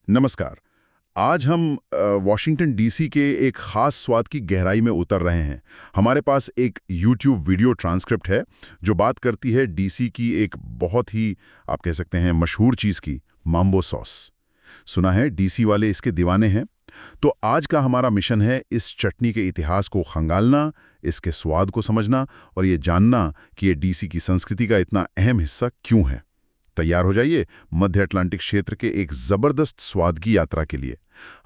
नमस्कार। आज हम वॉशिंगटन डीसी के एक खास स्वाद की गहराई में उतर रहे हैं। हमारे पास एक YouTube वीडियो ट्रांसक्रिप्ट है जो बात करती है डीसी की एक बहुत ही, आप कह सकते हैं, मशहूर चीज़ की, माम्बो सॉस। सुना है डीसी वाले इसके दीवाने हैं। तो आज का हमारा मिशन है इस चटनी के इतिहास को खंगालना, इसके स्वाद को समझना और ये जानना कि ये डीसी की संस्कृति का इतना अहम हिस्सा क्यों है। तैयार हो जाइए मध्य अटलांटिक क्षेत्र के एक जबरदस्त स्वाद की यात्रा के लिए।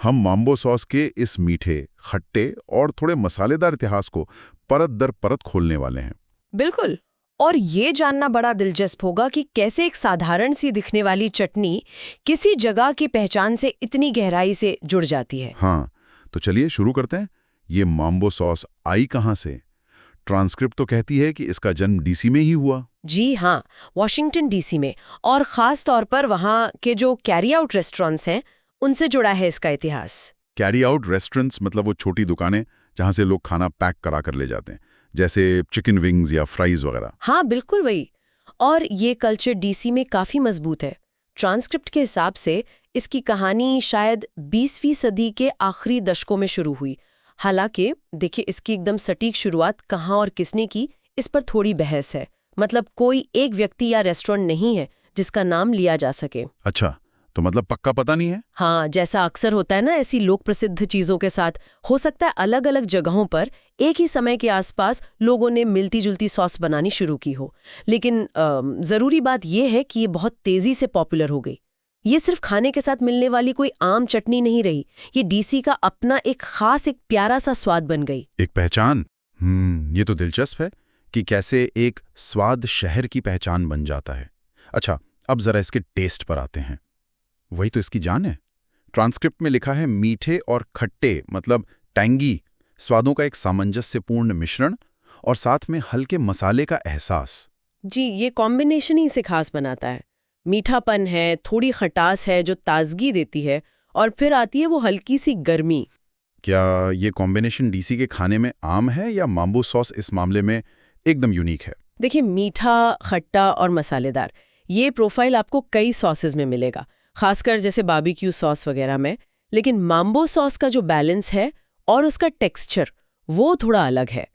हम माम्बो सॉस के इस मीठे, खट्टे और थोड़े मसालेदार इतिहास को परत दर परत खोलने वाले हैं। बिल्कुल। और ये जानना बड़ा दिलचस्प होगा कि कैसे एक साधारण सी दिखने वाली चटनी किसी जगह की पहचान से इतनी गहराई से जुड़ जाती है। हाँ, तो चलिए शुरू करते हैं। ये माम्बो सॉस आई कहाँ से? ट्रांसक्रिप्ट तो कहती है कि इसका जन्म डीसी में ही हुआ। जी हाँ, वॉशिंगटन डीसी में, और खास तौर पर वहाँ के जो कैरी आउट रेस्टोरेंट्स हैं उनसे जुड़ा है इसका इतिहास। कैरी आउट रेस्टोरेंट्स मतलब वो छोटी दुकानें जहाँ से लोग खाना पैक करा कर ले जाते हैं, जैसे चिकन विंग्स या फ्राइज वगैरह। हाँ, बिल्कुल वही। और ये कल्चर डीसी में काफी मजबूत है। ट्रांसक्रिप्ट के हिसाब से इसकी कहानी शायद 20वीं सदी के आखिरी दशकों में शुरू हुई। हालांकि देखिए, इसकी एकदम सटीक शुरुआत कहाँ और किसने की, इस पर थोड़ी बहस है। मतलब कोई एक व्यक्ति या रेस्टोरेंट नहीं है जिसका नाम लिया जा सके। अच्छा, तो मतलब पक्का पता नहीं है? हाँ, जैसा अक्सर होता है ना ऐसी लोक प्रसिद्ध चीजों के साथ, हो सकता है अलग अलग जगहों पर एक ही समय के आसपास लोगों ने मिलती जुलती सॉस बनानी शुरू की हो। लेकिन जरूरी बात यह है कि ये बहुत तेजी से पॉपुलर हो गई। ये सिर्फ खाने के साथ मिलने वाली कोई आम चटनी नहीं रही, ये डीसी का अपना एक खास, एक प्यारा सा स्वाद बन गई। एक पहचान। ये तो दिलचस्प है कि कैसे एक स्वाद शहर की पहचान बन जाता है। अच्छा, अब जरा इसके टेस्ट पर आते हैं। वही तो इसकी जान है। ट्रांसक्रिप्ट में लिखा है मीठे और खट्टे, मतलब टैंगी स्वादों का एक सामंजस्यपूर्ण मिश्रण और साथ में हल्के मसाले का एहसास। जी, ये कॉम्बिनेशन ही इसे खास बनाता है। मीठापन है, थोड़ी खटास है जो ताजगी देती है, और फिर आती है वो हल्की सी गर्मी। क्या ये कॉम्बिनेशन डीसी के खाने में आम है या माम्बो सॉस इस मामले में एकदम यूनिक है? देखिए, मीठा, खट्टा और मसालेदार, ये प्रोफाइल आपको कई सॉसेस में मिलेगा, खासकर जैसे बारबेक्यू सॉस वगैरह में। लेकिन माम्बो सॉस का जो बैलेंस है और उसका टेक्सचर, वो थोड़ा अलग है।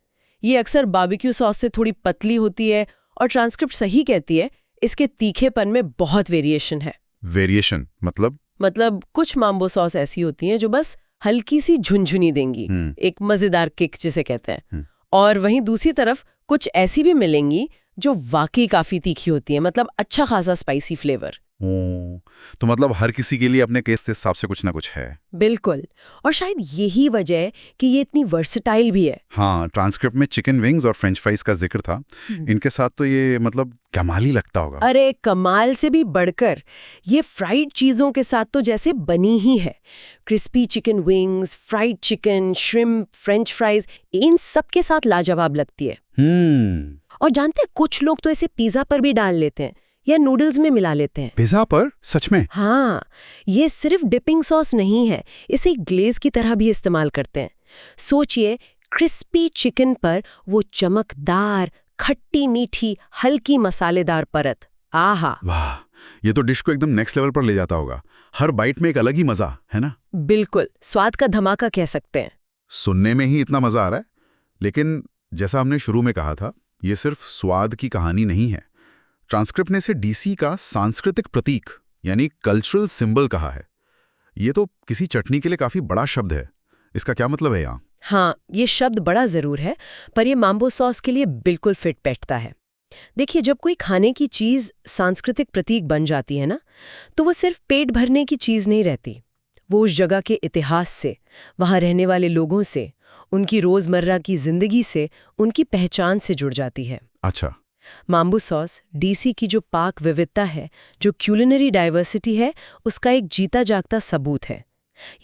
ये अक्सर बारबेक्यू सॉस से थोड़ी पतली होती है, और ट्रांसक्रिप्ट सही कहती है इसके तीखेपन में बहुत वेरिएशन है। वेरिएशन मतलब कुछ माम्बो सॉस ऐसी होती हैं जो बस हल्की सी झुनझुनी देंगी, एक मजेदार किक जिसे कहते हैं। और वहीं दूसरी तरफ कुछ ऐसी भी मिलेंगी जो वाकई काफी तीखी होती है, मतलब अच्छा खासा स्पाइसी फ्लेवर। तो मतलब हर किसी के लिए अपने टेस्ट के हिसाब से कुछ ना कुछ है। बिल्कुल। और शायद यही वजह है कि ये इतनी वर्सेटाइल भी है। हाँ, ट्रांसक्रिप्ट में चिकन विंग्स और फ्रेंच फ्राइज का जिक्र था। इनके साथ तो ये मतलब कमाल ही लगता होगा। अरे कमाल से भी बढ़कर, ये फ्राइड चीजों के साथ तो जैसे बनी ही है। Crispy chicken wings, fried chicken, shrimp, French fries, इन सब के साथ लाजवाब लगती है। और जानते हैं, कुछ लोग तो इसे पिज्जा पर भी डाल लेते हैं या नूडल्स में मिला लेते हैं। पिज्जा पर? सच में? हाँ, ये सिर्फ डिपिंग सॉस नहीं है, इसे ग्लेज की तरह भी इस्तेमाल करते हैं। सोचिए, क्रिस्पी चिकन पर वो चमकदार, खट्टी मीठी, हल्की मसालेदार परत। आहा, वाह, ये तो डिश को एकदम नेक्स्ट लेवल पर ले जाता होगा। हर बाइट में एक अलग ही मजा है ना? बिल्कुल, स्वाद का धमाका कह सकते हैं। सुनने में ही इतना मजा आ रहा है। लेकिन जैसा हमने शुरू में कहा था, ये सिर्फ स्वाद की कहानी नहीं है। ट्रांसक्रिप्ट ने इसे डीसी का सांस्कृतिक प्रतीक यानी कल्चरल सिंबल कहा है। ये तो किसी चटनी के लिए काफी बड़ा शब्द है। इसका क्या मतलब है यहाँ? हाँ, ये शब्द बड़ा जरूर है, पर ये माम्बो सॉस के लिए बिल्कुल फिट बैठता है। देखिए, जब कोई खाने की चीज सांस्कृतिक प्रतीक बन जाती है ना, तो वो सिर्फ पेट भरने की चीज नहीं रहती। वो उस जगह के इतिहास से, वहाँ रहने वाले लोगों से, उनकी रोजमर्रा की जिंदगी से, उनकी पहचान से जुड़ जाती है। अच्छा, माम्बो सॉस डीसी की जो पाक विविधता है, जो क्यूलिनरी डाइवर्सिटी है, उसका एक जीता जागता सबूत है।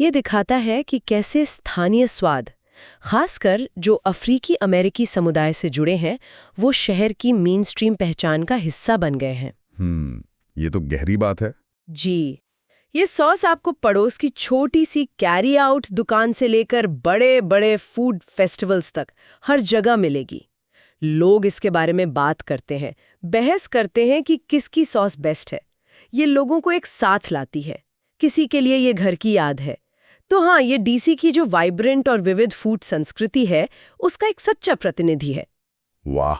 ये दिखाता है कि कैसे स्थानीय स्वाद, खासकर जो अफ्रीकी अमेरिकी समुदाय से जुड़े हैं, वो शहर की मेन स्ट्रीम पहचान का हिस्सा बन गए हैं। ये तो गहरी बात है। जी, ये सॉस आपको पड़ोस की छोटी सी कैरी आउट दुकान से लेकर बड़े बड़े फूड फेस्टिवल्स तक हर जगह मिलेगी। लोग इसके बारे में बात करते हैं, बहस करते हैं कि किसकी सॉस बेस्ट है। ये लोगों को एक साथ लाती है किसी के लिए ये घर की याद है। तो हाँ, ये डीसी की जो वाइब्रेंट और विविध फूड संस्कृति है, उसका एक सच्चा प्रतिनिधि है। वाह,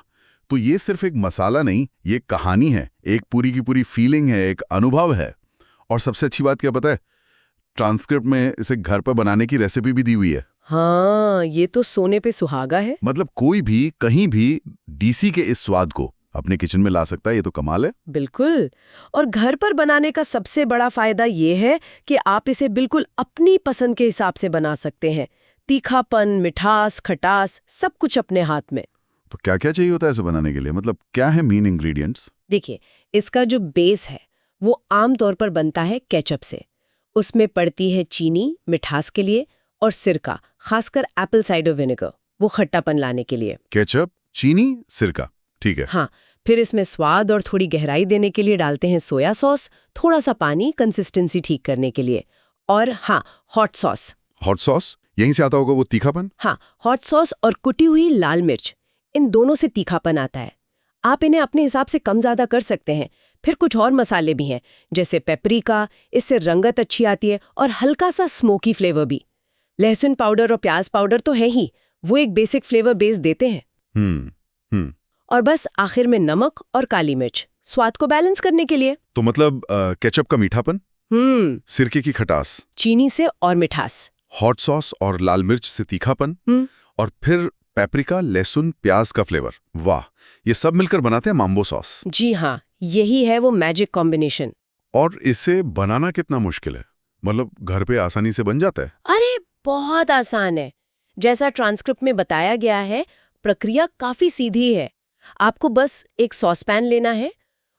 तो ये सिर्फ एक मसाला नहीं, ये कहानी है, एक पूरी की पूरी फीलिंग है, एक अनुभव है। और सबसे अच्छी बात क्या पता है, ट्रांसक्रिप्ट में इसे घर पर बनाने की रेसिपी भी दी हुई है। हाँ, ये तो सोने पे सुहागा है। मतलब कोई भी कहीं भी डीसी के इस स्वाद को अपने किचन में ला सकता है, ये तो कमाल है। बिल्कुल। और घर पर बनाने का सबसे बड़ा फायदा ये है कि आप इसे बिल्कुल अपनी पसंद के हिसाब से बना सकते हैं। तीखापन, मिठास, खटास, सब कुछ अपने हाथ में। तो क्या क्या चाहिए होता है इसे बनाने के लिए, मतलब क्या है मेन इंग्रेडिएंट्स? देखिए, इसका जो बेस है वो आमतौर पर बनता है केचप से। उसमें पड़ती है चीनी मिठास के लिए, और सिरका, खासकर एप्पल साइडर विनेगर, वो खट्टापन लाने के लिए। केचप, चीनी, सिरका, ठीक है। हाँ, फिर इसमें स्वाद और थोड़ी गहराई देने के लिए डालते हैं सोया सॉस, थोड़ा सा पानी कंसिस्टेंसी ठीक करने के लिए, और हाँ, हॉट सॉस। हॉट सॉस, यहीं से आता होगा वो तीखापन? हाँ, हॉट सॉस और कुटी हुई लाल मिर्च, इन दोनों से तीखापन आता है। आप इन्हें अपने हिसाब से कम ज़्यादा कर सकते हैं। फिर कुछ और मसाले भी हैं, जैसे पेपरिका, इससे रंगत अच्छी आती है, और हल्का सा स्मोकी फ्लेवर भी। लहसुन पाउडर और प्याज पाउडर तो है ही, वो एक बेसिक फ्लेवर बेस देते हैं। और बस आखिर में नमक और काली मिर्च, स्वाद को बैलेंस करने के लिए। तो मतलब केचप का मीठापन, सिरके की खटास, चीनी से और मिठास, हॉट सॉस और लाल मिर्च से तीखापन, और फिर पेपरिका, लहसुन, प्याज का फ्लेवर। वाह, ये सब मिलकर बनाते हैं माम्बो सॉस। जी हाँ, यही है वो मैजिक कॉम्बिनेशन। और इसे बनाना कितना मुश्किल है, मतलब घर पे आसानी से बन जाता है? अरे बहुत आसान है। जैसा ट्रांसक्रिप्ट में बताया गया है, प्रक्रिया काफी सीधी है। आपको बस एक सॉसपैन लेना है,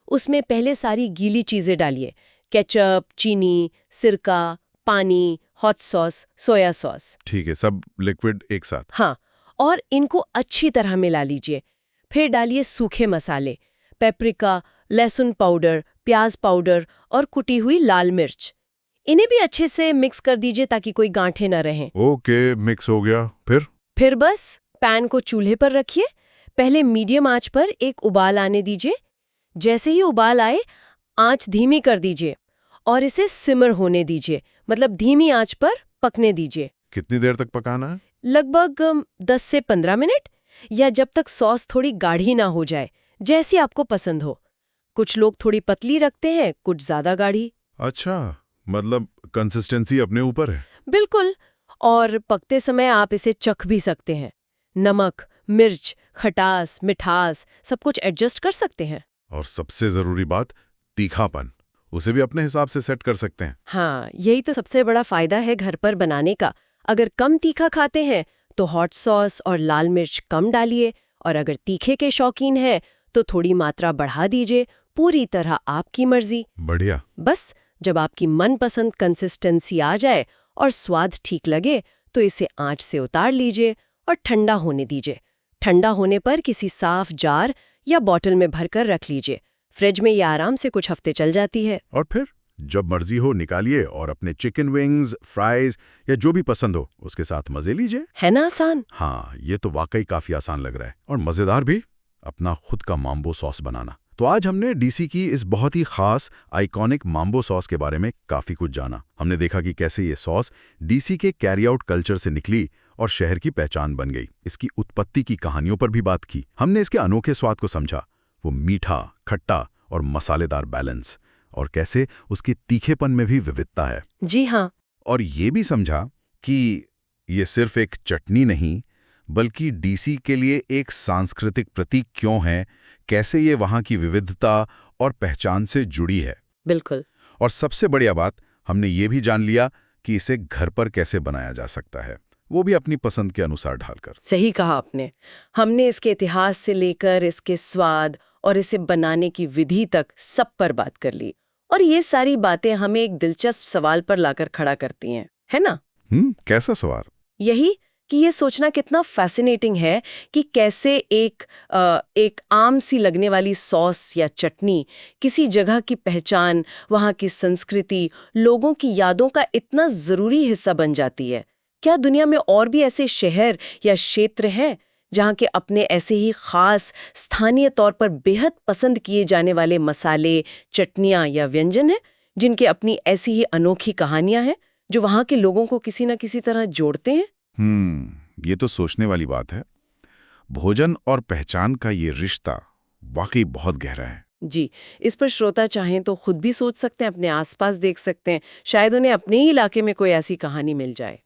उसमें पहले सारी गीली चीजें डालिए, केचप, चीनी, सिरका, पानी, हॉट सॉस, सोया सॉस। ठीक है, सब लिक्विड एक साथ। हाँ, और इनको अच्छी तरह मिला लीजिए। फिर डालिए सूखे मसाले, पेपरिका, लहसुन पाउडर, प्याज पाउडर और कुटी हुई लाल मिर्च। इन्हें भी अच्छे से मिक्स कर दीजिए ताकि कोई गांठें न रहें। ओके, मिक्स हो गया। फिर बस पैन को चूल्हे पर रखिए। पहले मीडियम आंच पर एक उबाल आने दीजिए। जैसे ही उबाल आए, आंच धीमी कर दीजिए और इसे सिमर होने दीजिए, मतलब धीमी आंच पर पकने दीजिए। कितनी देर तक पकाना है? लगभग 10 से 15 मिनट, या जब तक सॉस थोड़ी गाढ़ी ना हो जाए, जैसी आपको पसंद हो। कुछ लोग थोड़ी पतली रखते हैं, कुछ ज्यादा गाढ़ी। अच्छा, मतलब कंसिस्टेंसी अपने ऊपर है। बिल्कुल। और पकते समय आप इसे चख भी सकते हैं। नमक, मिर्च, खटास, मिठास, सब कुछ एडजस्ट कर सकते हैं। और सबसे जरूरी बात, तीखापन, उसे भी अपने हिसाब से सेट कर सकते हैं। हाँ, यही तो सबसे बड़ा फायदा है घर पर बनाने का। अगर कम तीखा खाते हैं तो हॉट सॉस और लाल मिर्च कम डालिए, और अगर तीखे के शौकीन हैं तो थोड़ी मात्रा बढ़ा दीजिए। पूरी तरह आपकी मर्जी। बढ़िया। बस जब आपकी मनपसंद कंसिस्टेंसी आ जाए और स्वाद ठीक लगे तो इसे आंच से उतार लीजिए और ठंडा होने दीजिए। ठंडा होने पर किसी साफ जार या बॉटल में भरकर रख लीजिए। फ्रिज में ये आराम से कुछ हफ्ते चल जाती है। और फिर जब मर्जी हो निकालिए और अपने चिकन विंग्स, फ्राइज या जो भी पसंद हो उसके साथ मजे लीजिए। है ना आसान? हाँ, ये तो वाकई काफी आसान लग रहा है और मजेदार भी, अपना खुद का माम्बो सॉस बनाना। तो आज हमने डीसी की इस बहुत ही खास आइकॉनिक माम्बो सॉस के बारे में काफी कुछ जाना। हमने देखा कि कैसे ये सॉस डीसी के कैरी आउट कल्चर से निकली और शहर की पहचान बन गई। इसकी उत्पत्ति की कहानियों पर भी बात की। हमने इसके अनोखे स्वाद को समझा, वो मीठा, खट्टा और मसालेदार बैलेंस, और कैसे उसके तीखेपन में भी विविधता है। जी हाँ। और ये भी समझा कि ये सिर्फ एक चटनी नहीं, बल्कि डीसी के लिए एक सांस्कृतिक प्रतीक क्यों है, कैसे ये वहाँ की विविधता और पहचान से जुड़ी है। बिल्कुल। और सबसे बढ़िया बात, हमने ये भी जान लिया कि इसे घर पर कैसे बनाया जा सकता है, वो भी अपनी पसंद के अनुसार ढालकर। सही कहा आपने। हमने इसके इतिहास से लेकर इसके स्वाद और इसे बनाने की विधि तक सब पर बात कर ली। और ये सारी बातें हमें एक दिलचस्प सवाल पर लाकर खड़ा करती हैं, है ना? कैसा सवाल? यही कि ये सोचना कितना फैसिनेटिंग है कि कैसे एक आम सी लगने वाली सॉस या चटनी किसी जगह की पहचान, वहाँ की संस्कृति, लोगों की यादों का इतना ज़रूरी हिस्सा बन जाती है। क्या दुनिया में और भी ऐसे शहर या क्षेत्र हैं जहाँ के अपने ऐसे ही खास स्थानीय तौर पर बेहद पसंद किए जाने वाले मसाले, चटनियाँ या व्यंजन हैं जिनकी अपनी ऐसी ही अनोखी कहानियां हैं जो वहाँ के लोगों को किसी न किसी तरह जोड़ते हैं? ये तो सोचने वाली बात है। भोजन और पहचान का ये रिश्ता वाकई बहुत गहरा है। जी, इस पर श्रोता चाहें तो खुद भी सोच सकते हैं, अपने आसपास देख सकते हैं, शायद उन्हें अपने ही इलाके में कोई ऐसी कहानी मिल जाए।